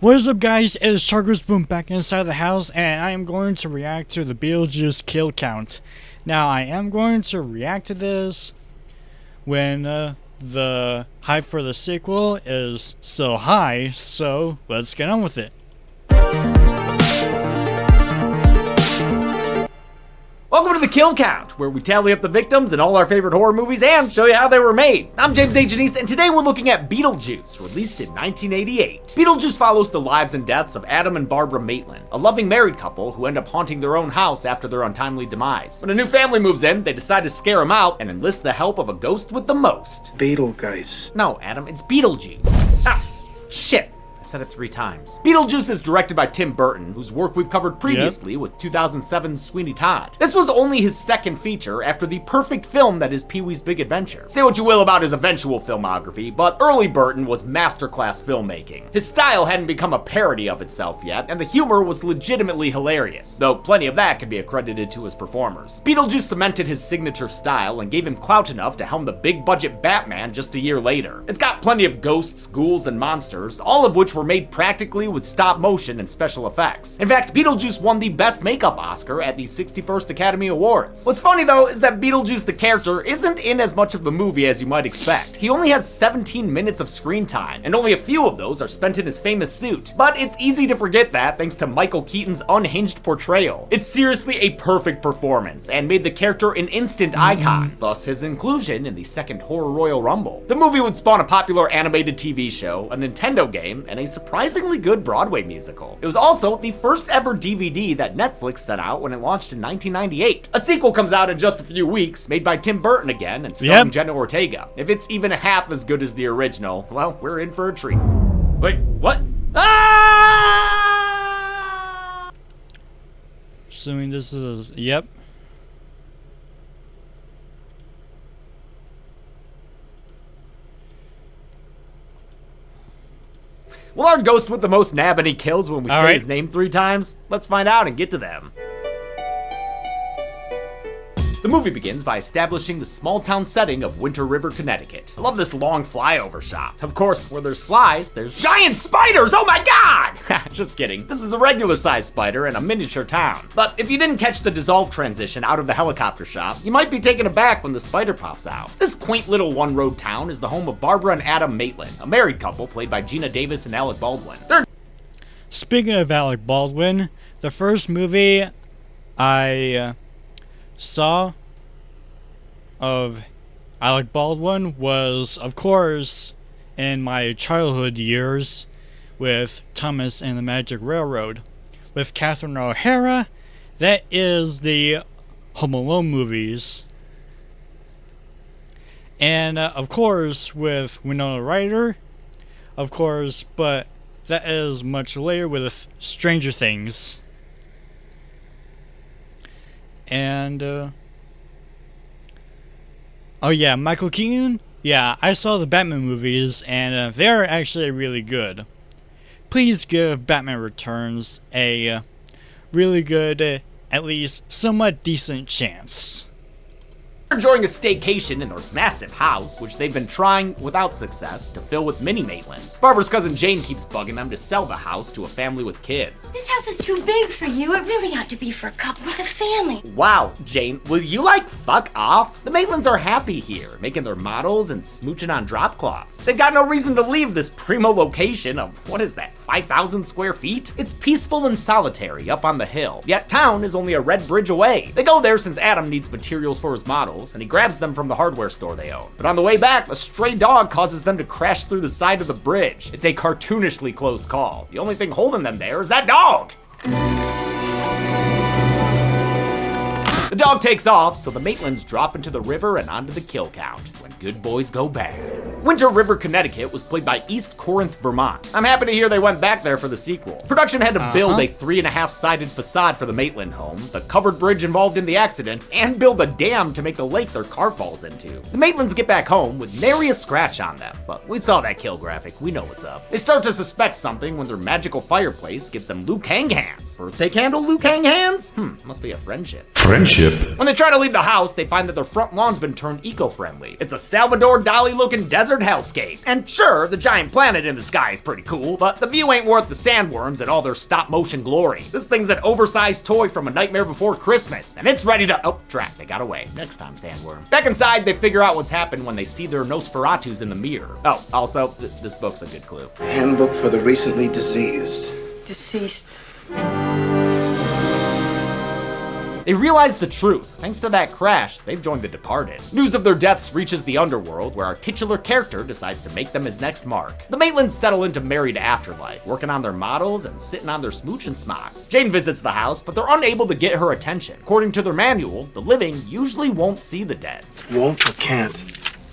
What is up, guys? It is Chargers Boom back inside the house, and I am going to react to the Beetlejuice kill count. Now, I am going to react to this when the hype for the sequel is so high, so let's get on with it. Welcome to the Kill Count, where we tally up the victims in all our favorite horror movies and show you how they were made. I'm James A. Janice, and today we're looking at Beetlejuice, released in 1988. Beetlejuice follows the lives and deaths of Adam and Barbara Maitland, a loving married couple who end up haunting their own house after their untimely demise. When a new family moves in, they decide to scare them out and enlist the help of a ghost with the most. Beetlejuice. No, Adam, it's Beetlejuice. Ah, shit. I said it 3 times. Beetlejuice is directed by Tim Burton, whose work we've covered previously with 2007's Sweeney Todd. This was only his second feature after the perfect film that is Pee-wee's Big Adventure. Say what you will about his eventual filmography, but early Burton was masterclass filmmaking. His style hadn't become a parody of itself yet, and the humor was legitimately hilarious, though plenty of that can be accredited to his performers. Beetlejuice cemented his signature style and gave him clout enough to helm the big-budget Batman just a year later. It's got plenty of ghosts, ghouls, and monsters, all of which were made practically with stop motion and special effects. In fact, Beetlejuice won the Best Makeup Oscar at the 61st Academy Awards. What's funny though is that Beetlejuice the character isn't in as much of the movie as you might expect. He only has 17 minutes of screen time, and only a few of those are spent in his famous suit. But it's easy to forget that thanks to Michael Keaton's unhinged portrayal. It's seriously a perfect performance and made the character an instant icon, thus his inclusion in the second Horror Royal Rumble. The movie would spawn a popular animated TV show, a Nintendo game, and a surprisingly good Broadway musical. It was also the first ever DVD that Netflix sent out when it launched in 1998. A sequel comes out in just a few weeks, made by Tim Burton again and starring Jenna Ortega. If it's even half as good as the original, well, we're in for a treat. Wait, what? Ah! Assuming this is, yep. Will our ghost with the most nab any kills when we say his name 3 times? Let's find out and get to them. The movie begins by establishing the small town setting of Winter River, Connecticut. I love this long flyover shot. Of course, where there's flies, there's giant spiders, oh my god! Just kidding. This is a regular sized spider in a miniature town. But if you didn't catch the dissolve transition out of the helicopter shot, you might be taken aback when the spider pops out. This quaint little one-road town is the home of Barbara and Adam Maitland, a married couple played by Gina Davis and Alec Baldwin. Speaking of Alec Baldwin, the first movie I saw of Alec Baldwin was, of course, in my childhood years with Thomas and the Magic Railroad. With Catherine O'Hara, that is the Home Alone movies. And, of course, with Winona Ryder, of course, but that is much later with Stranger Things. And, oh yeah, Michael Keaton? Yeah, I saw the Batman movies, and they're actually really good. Please give Batman Returns a really good, at least somewhat decent chance. They're enjoying a staycation in their massive house, which they've been trying, without success, to fill with mini Maitlands. Barbara's cousin Jane keeps bugging them to sell the house to a family with kids. This house is too big for you. It really ought to be for a couple with a family. Wow, Jane, will you fuck off? The Maitlands are happy here, making their models and smooching on drop cloths. They've got no reason to leave this primo location of, 5,000 square feet? It's peaceful and solitary up on the hill, yet town is only a red bridge away. They go there since Adam needs materials for his models, and he grabs them from the hardware store they own. But on the way back, a stray dog causes them to crash through the side of the bridge. It's a cartoonishly close call. The only thing holding them there is that dog! The dog takes off, so the Maitlands drop into the river and onto the kill count, when good boys go bad. Winter River, Connecticut was played by East Corinth, Vermont. I'm happy to hear they went back there for the sequel. Production had to build a 3.5-sided facade for the Maitland home, the covered bridge involved in the accident, and build a dam to make the lake their car falls into. The Maitlands get back home with nary a scratch on them, but we saw that kill graphic, we know what's up. They start to suspect something when their magical fireplace gives them Luke Hang Hands. Birthday candle Luke Hang Hands? Must be a friendship. Friendship? hip. When they try to leave the house, they find that their front lawn's been turned eco-friendly. It's a Salvador Dali-looking desert hellscape. And sure, the giant planet in the sky is pretty cool, but the view ain't worth the sandworms and all their stop-motion glory. This thing's an oversized toy from A Nightmare Before Christmas, and it's ready to— oh, drat, they got away. Next time, sandworm. Back inside, they figure out what's happened when they see their Nosferatus in the mirror. Oh, also, this book's a good clue. Handbook for the recently diseased. Deceased. They realize the truth. Thanks to that crash, they've joined the departed. News of their deaths reaches the underworld, where our titular character decides to make them his next mark. The Maitlands settle into married afterlife, working on their models and sitting on their smoochin' smocks. Jane visits the house, but they're unable to get her attention. According to their manual, the living usually won't see the dead. Won't or can't?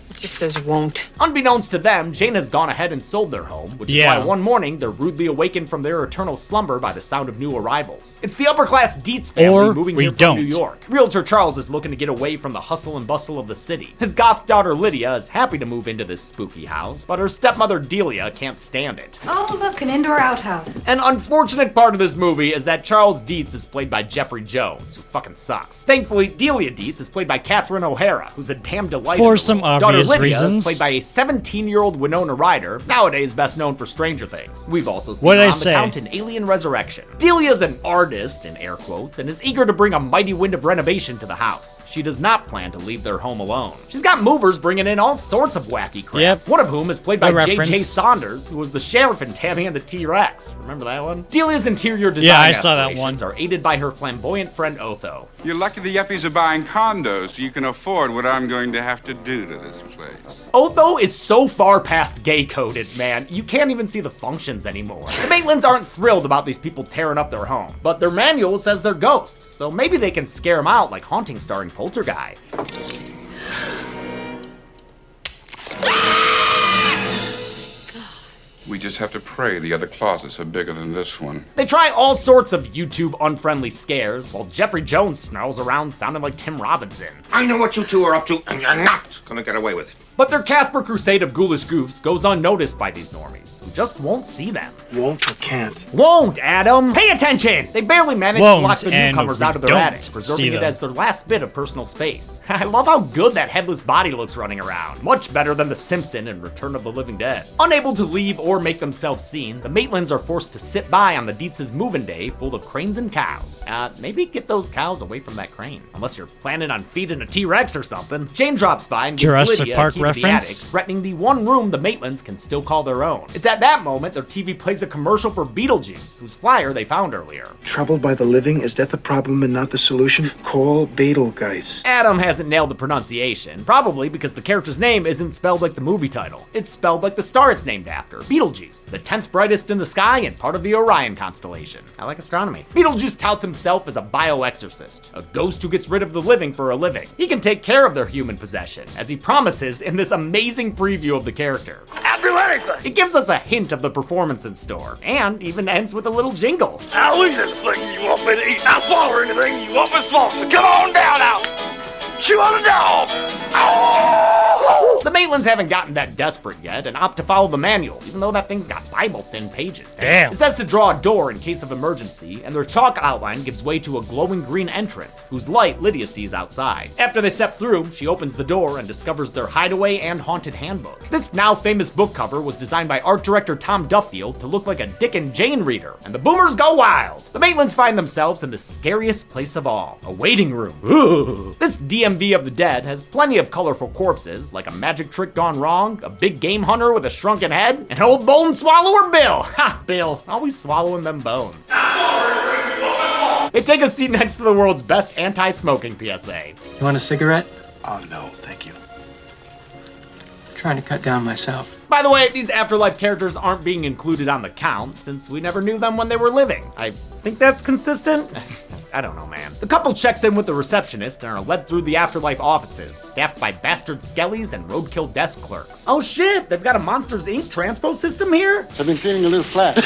It just says won't. Unbeknownst to them, Jane has gone ahead and sold their home, which is why one morning they're rudely awakened from their eternal slumber by the sound of new arrivals. It's the upper-class Dietz family moving here from New York. Realtor Charles is looking to get away from the hustle and bustle of the city. His goth daughter Lydia is happy to move into this spooky house, but her stepmother Delia can't stand it. Oh, look, an indoor outhouse. An unfortunate part of this movie is that Charles Dietz is played by Jeffrey Jones, who fucking sucks. Thankfully, Delia Dietz is played by Catherine O'Hara, who's a damn delight. For some obvious Lydia reasons. Is played by a 17-year-old Winona Ryder, nowadays best known for Stranger Things. We've also seen What'd her I on the say? Count in Alien Resurrection. Delia's an artist, in air quotes, and is eager to bring a mighty wind of renovation to the house. She does not plan to leave their home alone. She's got movers bringing in all sorts of wacky crap. Yep. One of whom is played by Good J.J. reference. Saunders, who was the sheriff in Tammy and the T-Rex. Remember that one? Delia's interior design Yeah, I saw that aspirations are aided by her flamboyant friend Otho. You're lucky the yuppies are buying condos so you can afford what I'm going to have to do to this place. Otho is so far past gay-coded, man, you can't even see the functions anymore. The Maitlands aren't thrilled about these people tearing up their home, but their manual says they're ghosts, so maybe they can scare them out like Haunting starring Poltergeist. We just have to pray the other closets are bigger than this one. They try all sorts of YouTube unfriendly scares, while Jeffrey Jones snarls around sounding like Tim Robinson. I know what you two are up to, and you're not gonna get away with it. But their Casper crusade of ghoulish goofs goes unnoticed by these normies, who just won't see them. Won't or can't? Won't, Adam! Pay attention! They barely manage to lock the newcomers out of their attic, preserving it as their last bit of personal space. I love how good that headless body looks running around. Much better than The Simpson in Return of the Living Dead. Unable to leave or make themselves seen, the Maitlands are forced to sit by on the Dietz's move-in day full of cranes and cows. Maybe get those cows away from that crane, unless you're planning on feeding a T-Rex or something. Jane drops by and gives Jurassic Lydia Park a key to the reference? attic, threatening the one room the Maitlands can still call their own. It's at that moment their TV plays a commercial for Beetlejuice, whose flyer they found earlier. Troubled by the living? Is that the problem and not the solution? Call Beetlejuice. Adam hasn't nailed the pronunciation, probably because the character's name isn't spelled like the movie title. It's spelled like the star it's named after, Beetlejuice, the 10th brightest in the sky and part of the Orion constellation. I like astronomy. Beetlejuice touts himself as a bioexorcist, a ghost who gets rid of the living for a living. He can take care of their human possession, as he promises in this amazing preview of the character. I'll do anything. It gives us a hint of the performance in store, and even ends with a little jingle. I'll eat anything you want me to eat. I'll swallow anything you want me to swallow. Come on down now. Chew on a dog. Oh! The Maitlands haven't gotten that desperate yet and opt to follow the manual, even though that thing's got Bible-thin pages. Damn. It says to draw a door in case of emergency, and their chalk outline gives way to a glowing green entrance, whose light Lydia sees outside. After they step through, she opens the door and discovers their hideaway and haunted handbook. This now famous book cover was designed by art director Tom Duffield to look like a Dick and Jane reader, and the boomers go wild. The Maitlands find themselves in the scariest place of all, a waiting room. Ooh. This DMV of the dead has plenty of colorful corpses, like a magic trick gone wrong, a big game hunter with a shrunken head, and old bone swallower Bill. Ha, Bill, always swallowing them bones. They take a seat next to the world's best anti-smoking PSA. You want a cigarette? Oh, no, thank you. I'm trying to cut down myself. By the way, these afterlife characters aren't being included on the count, since we never knew them when they were living. I think that's consistent? I don't know, man. The couple checks in with the receptionist and are led through the afterlife offices, staffed by bastard skellies and roadkill desk clerks. Oh shit, they've got a Monsters, Inc. transpose system here? I've been feeling a little flat.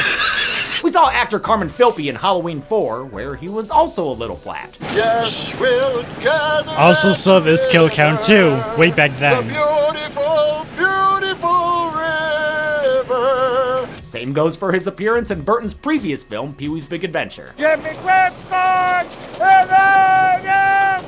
We saw actor Carmen Philby in Halloween 4, where he was also a little flat. Yes, we'll gather. Also saw this kill count too, way back then. Beautiful, beautiful river. Same goes for his appearance in Burton's previous film, Pee-wee's Big Adventure. Give me quick corn and I am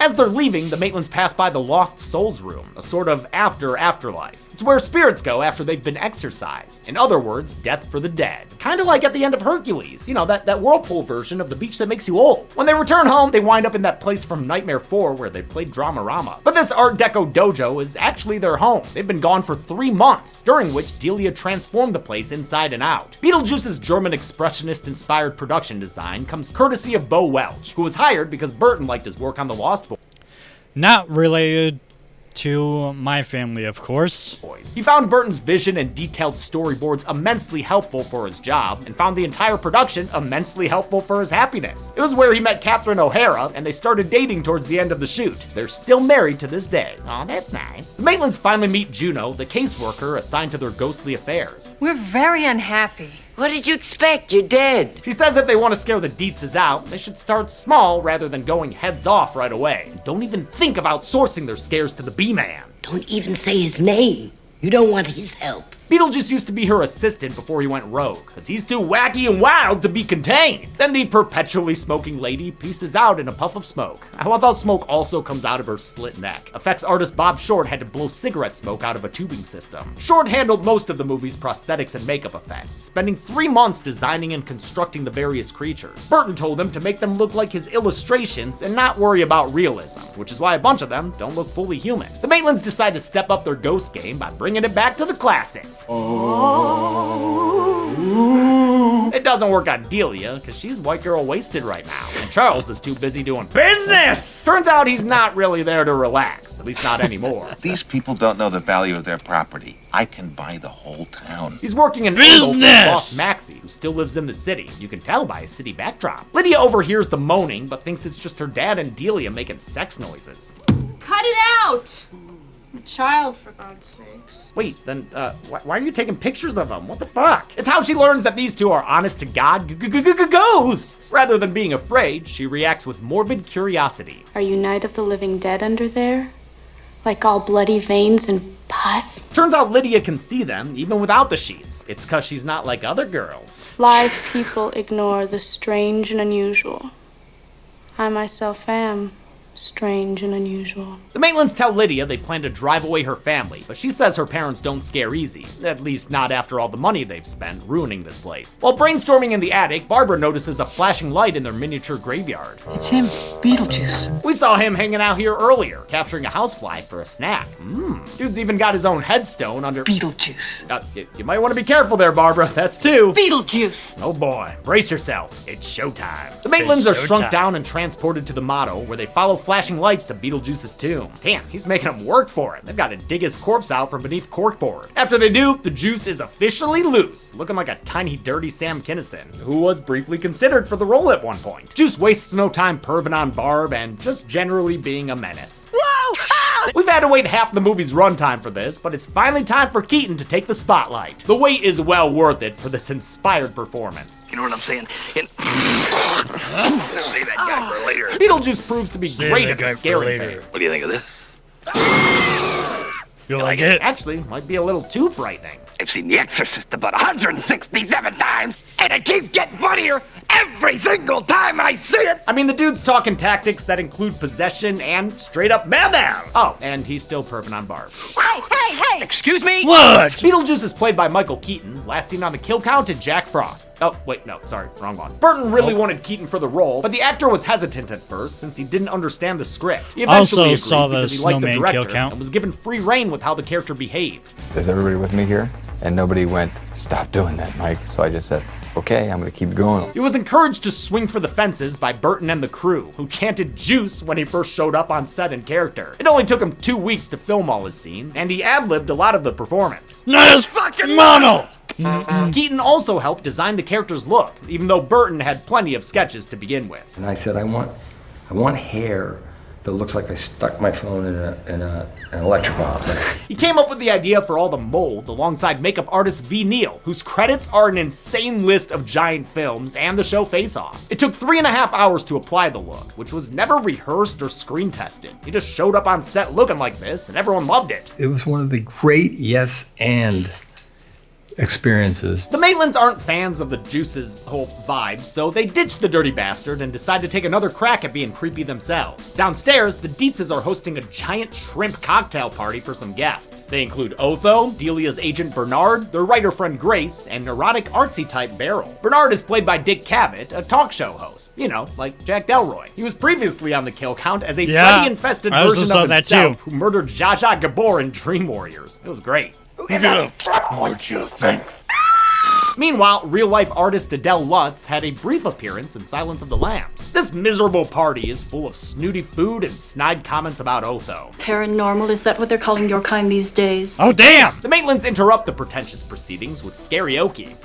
As they're leaving, the Maitlands pass by the Lost Souls room, a sort of afterlife. It's where spirits go after they've been exorcised. In other words, death for the dead. Kinda like at the end of Hercules, you know, that whirlpool version of the beach that makes you old. When they return home, they wind up in that place from Nightmare 4 where they played Dramarama. But this Art Deco dojo is actually their home. They've been gone for 3 months, during which Delia transformed the place inside and out. Beetlejuice's German expressionist-inspired production design comes courtesy of Bo Welch, who was hired because Burton liked his work on The Lost Boys. Not related to my family, of course. He found Burton's vision and detailed storyboards immensely helpful for his job, and found the entire production immensely helpful for his happiness. It was where he met Catherine O'Hara, and they started dating towards the end of the shoot. They're still married to this day. Aw, that's nice. The Maitlands finally meet Juno, the caseworker assigned to their ghostly affairs. We're very unhappy. What did you expect? You're dead. She says if they want to scare the Dietzes out, they should start small rather than going heads off right away. And don't even think of outsourcing their scares to the B-Man. Don't even say his name. You don't want his help. Beetlejuice used to be her assistant before he went rogue, cause he's too wacky and wild to be contained. Then the perpetually smoking lady pieces out in a puff of smoke. I love how smoke also comes out of her slit neck. Effects artist Bob Short had to blow cigarette smoke out of a tubing system. Short handled most of the movie's prosthetics and makeup effects, spending 3 months designing and constructing the various creatures. Burton told him to make them look like his illustrations and not worry about realism, which is why a bunch of them don't look fully human. The Maitlands decide to step up their ghost game by bringing it back to the classics. It doesn't work on Delia, because she's white girl wasted right now, and Charles is too busy doing business! Turns out he's not really there to relax, at least not anymore. These people don't know the value of their property. I can buy the whole town. He's working an angle for boss Maxie, who still lives in the city. You can tell by his city backdrop. Lydia overhears the moaning, but thinks it's just her dad and Delia making sex noises. Cut it out! I'm a child, for God's sakes. Wait, then, why are you taking pictures of them? What the fuck? It's how she learns that these two are honest to God ghosts. Rather than being afraid, she reacts with morbid curiosity. Are you Night of the Living Dead under there? Like all bloody veins and pus? Turns out Lydia can see them, even without the sheets. It's cause she's not like other girls. Live people ignore the strange and unusual. I myself am strange and unusual. The Maitlands tell Lydia they plan to drive away her family, but she says her parents don't scare easy, at least not after all the money they've spent ruining this place. While brainstorming in the attic, Barbara notices a flashing light in their miniature graveyard. It's him, Beetlejuice. We saw him hanging out here earlier, capturing a housefly for a snack. Dude's even got his own headstone under Beetlejuice. You might want to be careful there, Barbara. That's 2. Beetlejuice. Oh boy, brace yourself. It's showtime. The Maitlands are shrunk down and transported to the motto, where they follow flashing lights to Beetlejuice's tomb. Damn, he's making them work for it. They've got to dig his corpse out from beneath corkboard. After they do, the juice is officially loose, looking like a tiny, dirty Sam Kinison, who was briefly considered for the role at one point. Juice wastes no time perving on Barb and just generally being a menace. Whoa! We've had to wait half the movie's runtime for this, but it's finally time for Keaton to take the spotlight. The wait is well worth it for this inspired performance. You know what I'm saying? Save that guy for later. Beetlejuice proves to be great at the scaring thing. What do you think of this? You like it? Actually, might be a little too frightening. I've seen The Exorcist about 167 times, and it keeps getting funnier every single time I see it. I mean, the dude's talking tactics that include possession and straight up madman. Oh, and he's still perving on Barb. Hey! Excuse me? What? Beetlejuice is played by Michael Keaton, last seen on The Kill Count and Jack Frost. Oh, wait, no, sorry, wrong one. Burton really wanted Keaton for the role, but the actor was hesitant at first since he didn't understand the script. He eventually agreed saw the because he liked the Snowman Kill director Count. and was given free reign with how the character behaved. Is everybody with me here? And nobody went, stop doing that, Mike. So I just said, okay, I'm gonna keep going. He was encouraged to swing for the fences by Burton and the crew, who chanted juice when he first showed up on set in character. It only took him 2 weeks to film all his scenes, and he ad-libbed a lot of the performance. Nice fucking mono! Keaton also helped design the character's look, even though Burton had plenty of sketches to begin with. And I said, I want hair that looks like I stuck my phone in an electric bomb. He came up with the idea for all the mold alongside makeup artist V. Neal, whose credits are an insane list of giant films and the show Face Off. It took 3.5 hours to apply the look, which was never rehearsed or screen tested. He just showed up on set looking like this, and everyone loved it. It was one of the great yes and experiences. The Maitlands aren't fans of the Juice's whole vibe, so they ditch the dirty bastard and decide to take another crack at being creepy themselves. Downstairs, the Dietzes are hosting a giant shrimp cocktail party for some guests. They include Otho, Delia's agent Bernard, their writer friend Grace, and neurotic artsy type Beryl. Bernard is played by Dick Cavett, a talk show host. You know, like Jack Delroy. He was previously on the kill count as a Freddy-infested version of himself who murdered Zsa Zsa Gabor in Dream Warriors. It was great. What'd you think? Meanwhile, real-life artist Adele Lutz had a brief appearance in Silence of the Lambs. This miserable party is full of snooty food and snide comments about Otho. Paranormal, is that what they're calling your kind these days? Oh, damn! The Maitlands interrupt the pretentious proceedings with karaoke.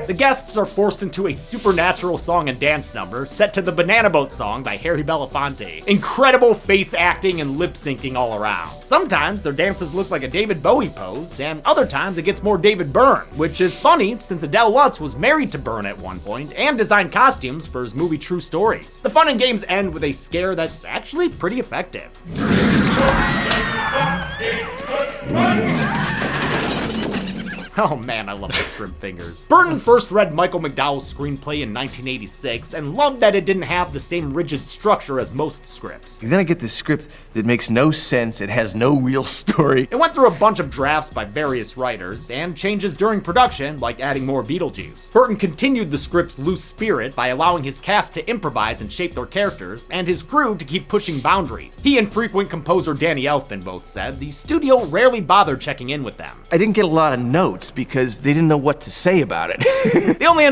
The guests are forced into a supernatural song and dance number set to the Banana Boat song by Harry Belafonte. Incredible face acting and lip syncing all around. Sometimes their dances look like a David Bowie pose, and other times it gets more David Byrne, which is funny since Adele Lutz was married to Byrne at one point and designed costumes for his movie True Stories. The fun and games end with a scare that's actually pretty effective. Oh man, I love those shrimp fingers. Burton first read Michael McDowell's screenplay in 1986 and loved that it didn't have the same rigid structure as most scripts. Then I get this script that makes no sense, it has no real story. It went through a bunch of drafts by various writers and changes during production, like adding more Beetlejuice. Burton continued the script's loose spirit by allowing his cast to improvise and shape their characters, and his crew to keep pushing boundaries. He and frequent composer Danny Elfman both said the studio rarely bothered checking in with them. I didn't get a lot of notes because they didn't know what to say about it. The only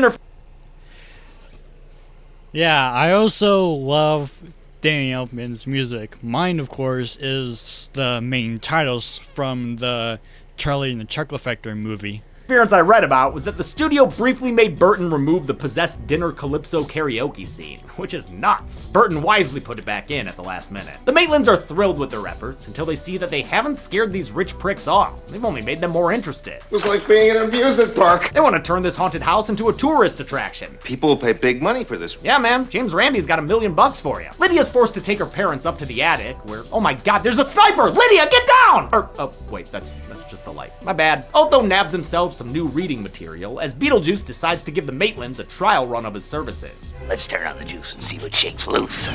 Yeah, I also love Danny Elfman's music. Mine, of course, is the main titles from the Charlie and the Chocolate Factory movie. Interference I read about was that the studio briefly made Burton remove the possessed dinner calypso karaoke scene, which is nuts. Burton wisely put it back in at the last minute. The Maitlands are thrilled with their efforts until they see that they haven't scared these rich pricks off. They've only made them more interested. It was like being at an amusement park. They want to turn this haunted house into a tourist attraction. People will pay big money for this. Yeah, man, James Randi's got $1 million for you. Lydia's forced to take her parents up to the attic where, oh my god, there's a sniper! Lydia, get down! Oh, wait, that's just the light. My bad. Otho nabs himself some new reading material as Beetlejuice decides to give the Maitlands a trial run of his services. Let's turn on the juice and see what shakes loose.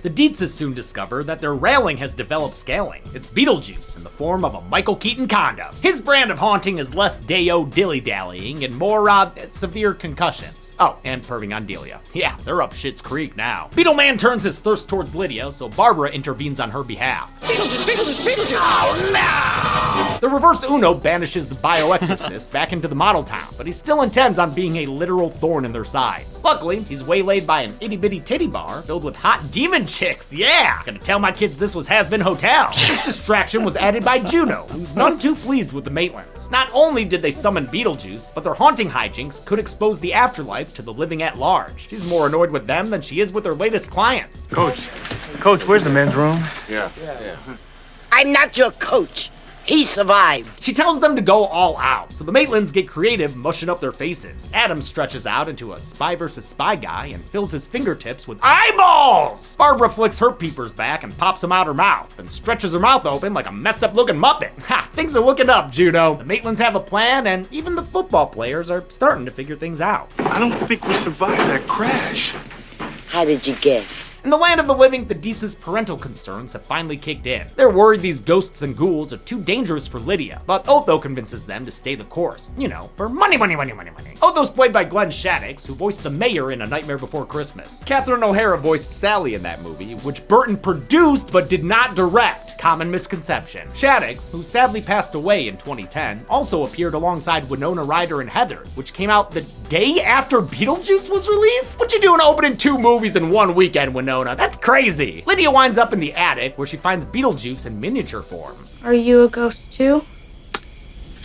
The Dietzes soon discover that their railing has developed scaling. It's Beetlejuice in the form of a Michael Keaton condo. His brand of haunting is less Day-O dilly-dallying and more, severe concussions. Oh, and perving on Delia. Yeah, they're up Schitt's Creek now. Beetleman turns his thirst towards Lydia, so Barbara intervenes on her behalf. Beetlejuice! Oh no! The reverse Uno banishes the bioexorcist back into the model town, but he still intends on being a literal thorn in their sides. Luckily, he's waylaid by an itty-bitty titty bar filled with hot demon chicks, yeah! Gonna tell my kids this was Has-Been Hotel. This distraction was added by Juno, who's none too pleased with the Maitlands. Not only did they summon Beetlejuice, but their haunting hijinks could expose the afterlife to the living at large. She's more annoyed with them than she is with her latest clients. Coach, where's the men's room? Yeah. I'm not your coach. He survived. She tells them to go all out, so the Maitlands get creative, mushing up their faces. Adam stretches out into a spy versus spy guy and fills his fingertips with eyeballs! Barbara flicks her peepers back and pops them out her mouth, and stretches her mouth open like a messed up looking Muppet. Ha, things are looking up, Juno. The Maitlands have a plan, and even the football players are starting to figure things out. I don't think we survived that crash. How did you guess? In the land of the living, the Dietzes' parental concerns have finally kicked in. They're worried these ghosts and ghouls are too dangerous for Lydia, but Otho convinces them to stay the course. You know, for money. Otho's played by Glenn Shaddix, who voiced the mayor in A Nightmare Before Christmas. Catherine O'Hara voiced Sally in that movie, which Burton produced but did not direct. Common misconception. Shaddix, who sadly passed away in 2010, also appeared alongside Winona Ryder in Heathers, which came out the day after Beetlejuice was released? What you doing opening 2 movies in one weekend, Winona? That's crazy. Lydia winds up in the attic where she finds Beetlejuice in miniature form. Are you a ghost too?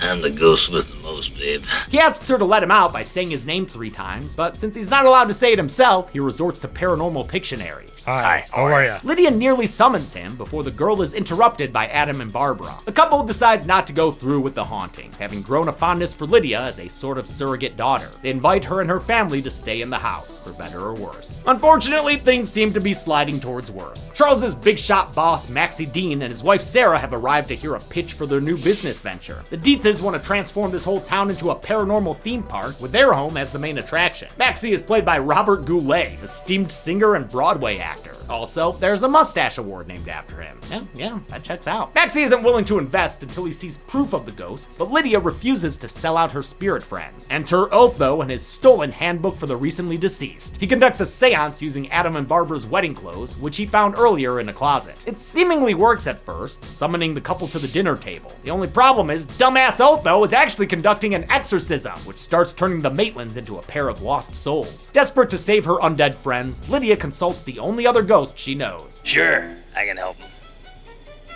I'm the ghost with the most, babe. He asks her to let him out by saying his name 3 times, but since he's not allowed to say it himself, he resorts to paranormal Pictionary. Hi, how are ya? Lydia nearly summons him before the girl is interrupted by Adam and Barbara. The couple decides not to go through with the haunting, having grown a fondness for Lydia as a sort of surrogate daughter. They invite her and her family to stay in the house, for better or worse. Unfortunately, things seem to be sliding towards worse. Charles's big shot boss, Maxie Dean, and his wife Sarah have arrived to hear a pitch for their new business venture. The Dietzes want to transform this whole town into a paranormal theme park with their home as the main attraction. Maxie is played by Robert Goulet, the esteemed singer and Broadway actor. Also, there's a mustache award named after him. Yeah, that checks out. Maxie isn't willing to invest until he sees proof of the ghosts, but Lydia refuses to sell out her spirit friends. Enter Otho and his stolen handbook for the recently deceased. He conducts a seance using Adam and Barbara's wedding clothes, which he found earlier in a closet. It seemingly works at first, summoning the couple to the dinner table. The only problem is dumbass Otho is actually conducting an exorcism, which starts turning the Maitlands into a pair of lost souls. Desperate to save her undead friends, Lydia consults the only other ghost she knows. Sure, I can help.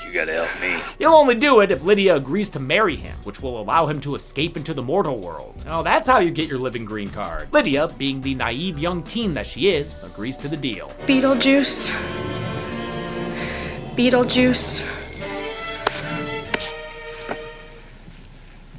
You gotta help me. He'll only do it if Lydia agrees to marry him, which will allow him to escape into the mortal world. Oh, that's how you get your living green card. Lydia, being the naive young teen that she is, agrees to the deal. Beetlejuice. Beetlejuice.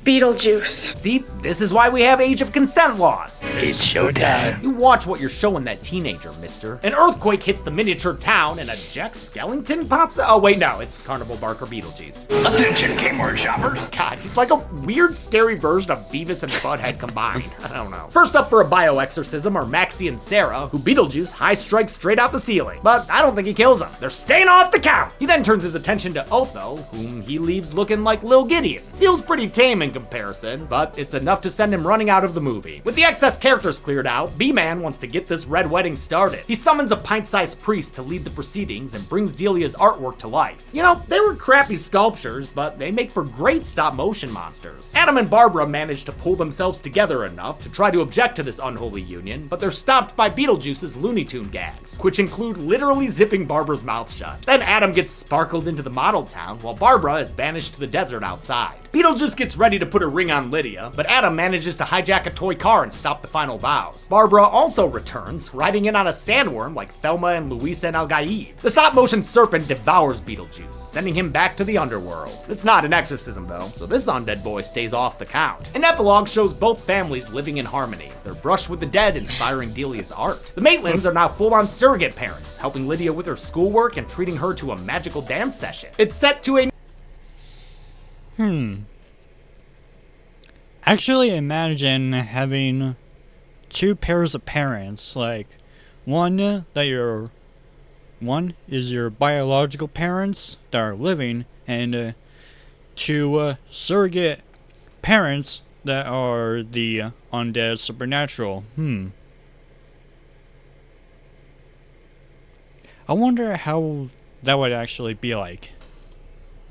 Beetlejuice. See, this is why we have age of consent laws. It's showtime. You watch what you're showing that teenager, mister. An earthquake hits the miniature town and a Jack Skellington pops out. Oh wait, no, it's Carnival Barker Beetlejuice. Attention, Kmart shoppers. God, he's like a weird, scary version of Beavis and Butthead combined. I don't know. First up for a bioexorcism are Maxie and Sarah, who Beetlejuice high strikes straight out the ceiling. But I don't think he kills them. They're staying off the count. He then turns his attention to Otho, whom he leaves looking like Lil Gideon. Feels pretty tame in comparison, but it's enough to send him running out of the movie. With the excess characters cleared out, B-Man wants to get this red wedding started. He summons a pint-sized priest to lead the proceedings and brings Delia's artwork to life. You know, they were crappy sculptures, but they make for great stop-motion monsters. Adam and Barbara manage to pull themselves together enough to try to object to this unholy union, but they're stopped by Beetlejuice's Looney Tune gags, which include literally zipping Barbara's mouth shut. Then Adam gets sparkled into the model town, while Barbara is banished to the desert outside. Beetlejuice gets ready to put a ring on Lydia, but Adam manages to hijack a toy car and stop the final vows. Barbara also returns, riding in on a sandworm like Thelma and Louisa and Al-Gaid. The stop-motion serpent devours Beetlejuice, sending him back to the underworld. It's not an exorcism though, so this undead boy stays off the count. An epilogue shows both families living in harmony. They're brushed with the dead, inspiring Delia's art. The Maitlands are now full-on surrogate parents, helping Lydia with her schoolwork and treating her to a magical dance session. It's set to a Actually, imagine having two pairs of parents, like one is your biological parents that are living, and two surrogate parents that are the undead supernatural. I wonder how that would actually be like.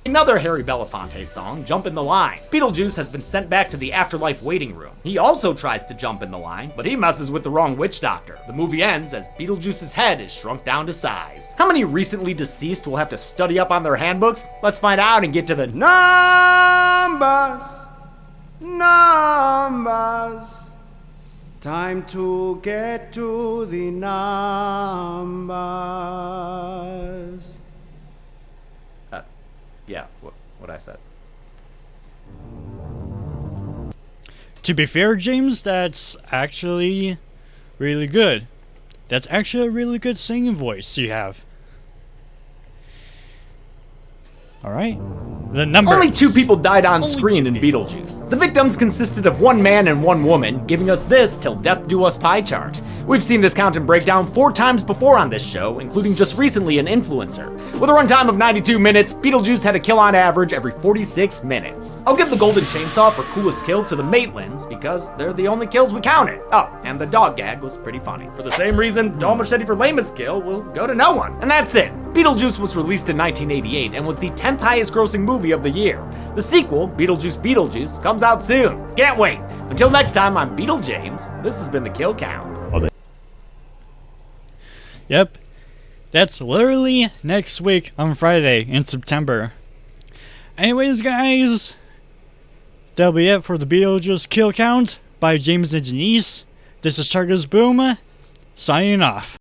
Another Harry Belafonte song, Jump in the Line. Beetlejuice has been sent back to the afterlife waiting room. He also tries to jump in the line, but he messes with the wrong witch doctor. The movie ends as Beetlejuice's head is shrunk down to size. How many recently deceased will have to study up on their handbooks? Let's find out and get to the numbers. Time to get to the numbers. Yeah, what I said. To be fair, James, that's actually really good. That's actually a really good singing voice you have. Alright. The numbers. Only 2 people died on screen in Beetlejuice. The victims consisted of 1 man and 1 woman, giving us this till death do us pie chart. We've seen this count and breakdown 4 times before on this show, including just recently an influencer. With a runtime of 92 minutes, Beetlejuice had a kill on average every 46 minutes. I'll give the golden chainsaw for coolest kill to the Maitlands, because they're the only kills we counted. Oh, and the dog gag was pretty funny. For the same reason, Dom Machete for lamest kill will go to no one. And that's it. Beetlejuice was released in 1988 and was the 10th highest grossing movie of the year. The sequel, Beetlejuice, comes out soon. Can't wait. Until next time, I'm Beetle James. This has been the Kill Count. Yep. That's literally next week on Friday in September. Anyways, guys, that'll be it for the Beetlejuice Kill Count by James and Denise. This is Chargers Boom, signing off.